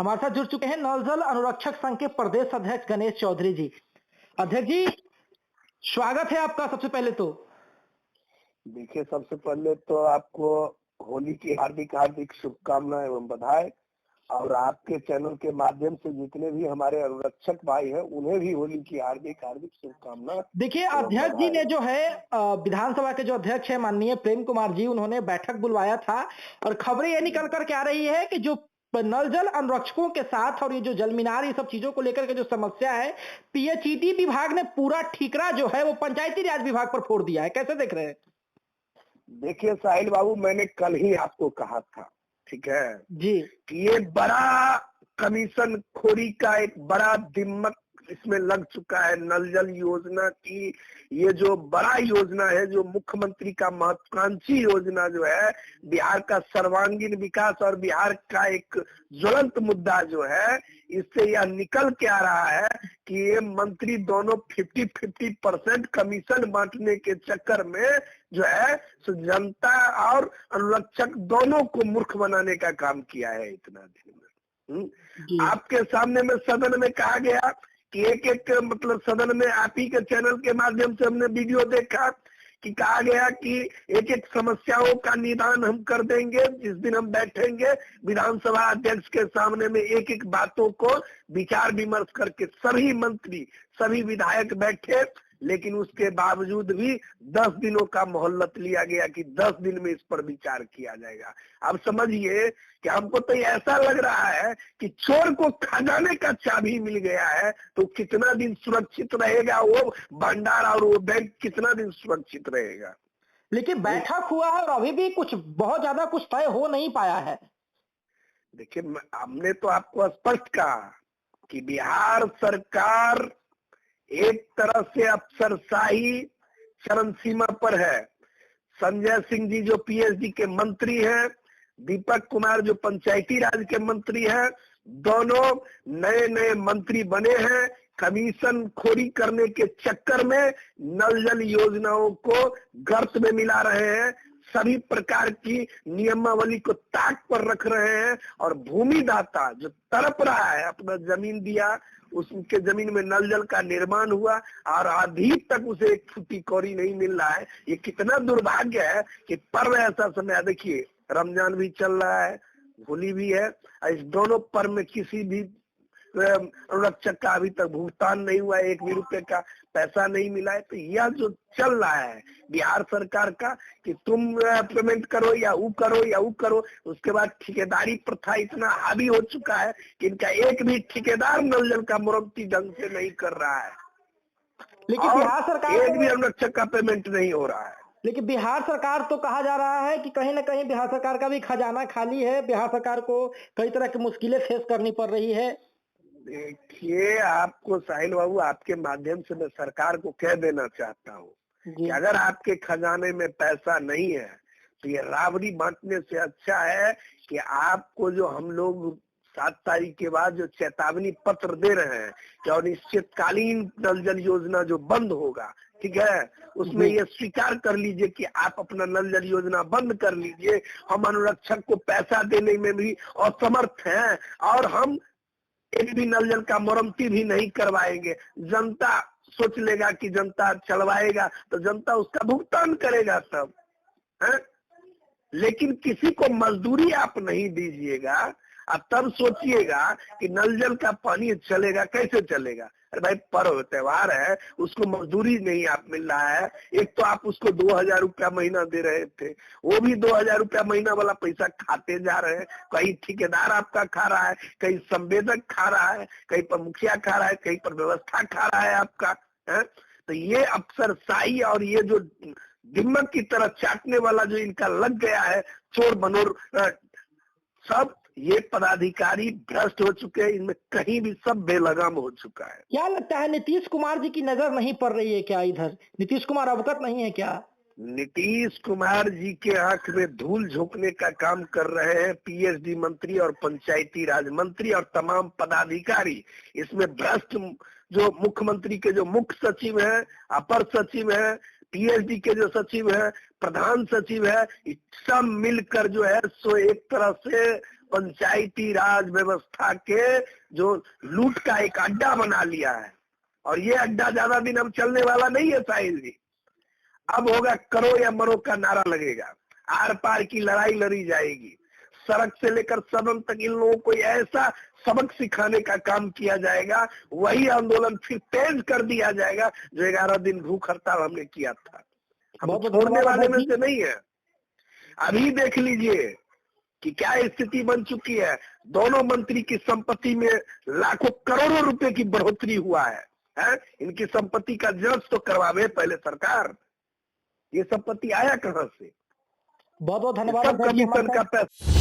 हमारे साथ जुड़ चुके हैं नल जल अनुरक्षक संघ के प्रदेश अध्यक्ष गणेश चौधरी जी। अध्यक्ष जी, स्वागत है आपका। सबसे पहले तो देखिए, सबसे पहले तो आपको होली की हार्दिक हार्दिक शुभकामनाएं एवं बधाई, और आपके चैनल के माध्यम से जितने भी हमारे अनुरक्षक भाई हैं उन्हें भी होली की हार्दिक हार्दिक शुभकामनाएं। देखिए, अध्यक्ष जी ने जो है विधानसभा के जो अध्यक्ष है माननीय प्रेम कुमार जी, उन्होंने बैठक बुलवाया था और खबरें ये निकल कर के आ रही है कि जो नल जल अनुरक्षकों के साथ और ये जो जल मीनार ये सब चीजों को लेकर के जो समस्या है, पीएचईडी विभाग ने पूरा ठीकरा जो है वो पंचायती राज विभाग पर फोड़ दिया है। कैसे देख रहे हैं? देखिए साहिल बाबू, मैंने कल ही आपको कहा था, ठीक है जी, कि ये बड़ा कमीशन खोरी का एक बड़ा दिम्मक इसमें लग चुका है। नल जल योजना की ये जो बड़ा योजना है, जो मुख्यमंत्री का महत्वाकांक्षी योजना जो है, बिहार का सर्वांगीण विकास और बिहार का एक ज्वलंत मुद्दा जो है, इससे यह निकल के आ रहा है कि ये मंत्री दोनों 50-50% कमीशन बांटने के चक्कर में जो है जनता और अनुरक्षक दोनों को मूर्ख बनाने का काम किया है इतना दिन में। आपके सामने में सदन में कहा गया कि एक एक मतलब सदन में आप ही के चैनल के माध्यम से हमने वीडियो देखा कि कहा गया कि एक एक समस्याओं का निदान हम कर देंगे जिस दिन हम बैठेंगे विधानसभा अध्यक्ष के सामने में। एक एक बातों को विचार विमर्श करके सभी मंत्री सभी विधायक बैठे, लेकिन उसके बावजूद भी 10 दिनों का मोहलत लिया गया कि 10 दिन में इस पर विचार किया जाएगा। अब समझिए कि हमको तो ऐसा लग रहा है कि चोर को खजाने का चाबी मिल गया है, तो कितना दिन सुरक्षित रहेगा वो भंडार और वो बैंक, कितना दिन सुरक्षित रहेगा? लेकिन बैठक हुआ है और अभी भी कुछ बहुत ज्यादा कुछ तय हो नहीं पाया है। देखिए, हमने तो आपको स्पष्ट कहा कि बिहार सरकार एक तरह से अफसरशाही चरम सीमा पर है। संजय सिंह जी जो पीएचडी के मंत्री हैं, दीपक कुमार जो पंचायती राज के मंत्री हैं, दोनों नए नए मंत्री बने हैं। कमीशन खोरी करने के चक्कर में नल जल योजनाओं को गर्त में मिला रहे हैं, सभी प्रकार की नियमावली को ताक पर रख रहे हैं, और भूमिदाता जो तड़प रहा है, अपना जमीन दिया, उसके जमीन में नल जल का निर्माण हुआ और अभी तक उसे एक फुटी कौड़ी नहीं मिल रहा है। ये कितना दुर्भाग्य है कि पर्व ऐसा समय, देखिए रमजान भी चल रहा है, होली भी है, इस दोनों पर्व में किसी भी अनुरक्षक का अभी तक भुगतान नहीं हुआ है, 1 भी रुपए का पैसा नहीं मिला है। तो यह जो चल रहा है बिहार सरकार का कि तुम पेमेंट करो या वो करो या वो करो, उसके बाद ठेकेदारी प्रथा इतना हावी हो चुका है कि इनका एक भी ठेकेदार नल जल का मुरम्मती ढंग से नहीं कर रहा है, लेकिन बिहार सरकार एक भी अनुरक्षक का पेमेंट नहीं हो रहा है। लेकिन बिहार सरकार तो कहा जा रहा है कि कहीं ना कहीं बिहार सरकार का भी खजाना खाली है, बिहार सरकार को कई तरह की मुश्किलें फेस करनी पड़ रही है। देखिए, आपको साहिल बाबू, आपके माध्यम से मैं सरकार को कह देना चाहता हूँ कि अगर आपके खजाने में पैसा नहीं है तो ये राबड़ी बांटने से अच्छा है कि आपको जो हम लोग 7 तारीख के बाद जो चेतावनी पत्र दे रहे हैं कि अनिश्चितकालीन नल जल योजना जो बंद होगा, ठीक है, उसमें ये स्वीकार कर लीजिए कि आप अपना नल जल योजना बंद कर लीजिए। हम अनुरक्षक को पैसा देने में भी असमर्थ हैं और हम एक भी नल जल का मरम्मती भी नहीं करवाएंगे। जनता सोच लेगा कि जनता चलवाएगा तो जनता उसका भुगतान करेगा तब है, लेकिन किसी को मजदूरी आप नहीं दीजिएगा। अब तब सोचिएगा कि नल जल का पानी चलेगा, कैसे चलेगा? अरे भाई, पर्व त्योहार है, उसको मजदूरी नहीं आप मिल रहा है। एक तो आप उसको 2000 रुपया महीना दे रहे थे, वो भी 2000 रुपया महीना वाला पैसा खाते जा रहे हैं। कहीं ठेकेदार आपका खा रहा है, कहीं संवेदक खा रहा है, कहीं पर मुखिया खा रहा है, कहीं पर व्यवस्था खा रहा है आपका है। तो ये अफसरशाही और ये जो दिम्मक की तरह चाटने वाला जो इनका लग गया है, चोर बनोर सब ये पदाधिकारी भ्रष्ट हो चुके हैं, इनमें कहीं भी सब बेलगाम हो चुका है। क्या लगता है, नीतीश कुमार जी की नजर नहीं पड़ रही है क्या? इधर नीतीश कुमार अवगत नहीं है क्या? नीतीश कुमार जी के आंख में धूल झोंकने का काम कर रहे हैं पीएचडी मंत्री और पंचायती राज मंत्री और तमाम पदाधिकारी। इसमें भ्रष्ट जो मुख्यमंत्री के जो मुख्य सचिव हैं, अपर सचिव हैं, पीएचडी के जो सचिव है, प्रधान सचिव है, सब मिलकर जो है सो एक तरह से पंचायती राज व्यवस्था के जो लूट का एक अड्डा बना लिया है। और ये अड्डा ज्यादा दिन अब चलने वाला नहीं है साहिल जी। अब होगा करो या मरो का नारा लगेगा, आर पार की लड़ाई लड़ी जाएगी, सड़क से लेकर सदन तक इन लोगों को ऐसा सबक सिखाने का काम किया जाएगा, वही आंदोलन फिर तेज कर दिया जाएगा जो 11 दिन भूख हड़ताल हमने किया था। हम छोड़ने वाले में से नहीं है। अभी देख लीजिए कि क्या स्थिति बन चुकी है। दोनों मंत्री की संपत्ति में लाखों करोड़ों रुपए की बढ़ोतरी हुआ है। इनकी संपत्ति का जांच तो करवावे पहले सरकार। ये संपत्ति आया कहां से? बहुत बहुत धन्यवाद। कमीशन का पैसा